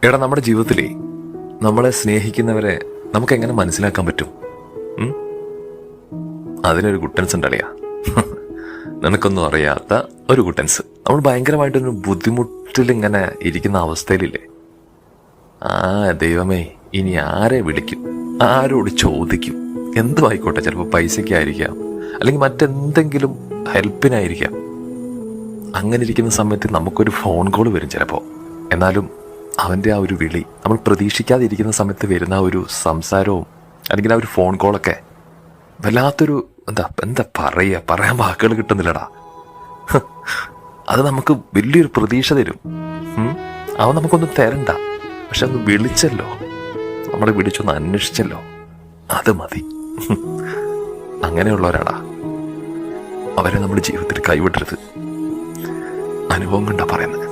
എടാ, നമ്മുടെ ജീവിതത്തിലേ നമ്മളെ സ്നേഹിക്കുന്നവരെ നമുക്ക് എങ്ങനെ മനസ്സിലാക്കാൻ പറ്റും? അതിനൊരു ഗുട്ടൻസ് ഉണ്ടല്ലയാ. നിനക്കൊന്നും അറിയാത്ത ഒരു ഗുട്ടൻസ്. നമ്മൾ ഭയങ്കരമായിട്ടൊരു ബുദ്ധിമുട്ടിൽ ഇങ്ങനെ ഇരിക്കുന്ന അവസ്ഥയിലില്ലേ, ദൈവമേ ഇനി ആരെ വിളിക്കും, ആരോട് ചോദിക്കും, എന്തും ആയിക്കോട്ടെ. ചിലപ്പോൾ പൈസയ്ക്കായിരിക്കാം, അല്ലെങ്കിൽ മറ്റെന്തെങ്കിലും ഹെൽപ്പിനായിരിക്കാം. അങ്ങനെ ഇരിക്കുന്ന സമയത്ത് നമുക്കൊരു ഫോൺ കോൾ വരും ചിലപ്പോൾ. എന്നാലും അവൻ്റെ ആ ഒരു വിളി, നമ്മൾ പ്രതീക്ഷിക്കാതെ ഇരിക്കുന്ന സമയത്ത് വരുന്ന ആ ഒരു സംസാരവും അല്ലെങ്കിൽ ആ ഒരു ഫോൺ കോളൊക്കെ വല്ലാത്തൊരു എന്താ പറയാൻ വാക്കുകൾ കിട്ടുന്നില്ലടാ. അത് നമുക്ക് വലിയൊരു പ്രതീക്ഷ തരും. അവൻ നമുക്കൊന്നും തരണ്ട, പക്ഷെ ഒന്ന് വിളിച്ചല്ലോ, നമ്മളെ വിളിച്ചൊന്ന് അന്വേഷിച്ചല്ലോ, അത് മതി. അങ്ങനെയുള്ളവരാടാ, അവരെ നമ്മുടെ ജീവിതത്തിൽ കൈവിടരുത്. അനുഭവം കൊണ്ടാ പറയുന്നത്.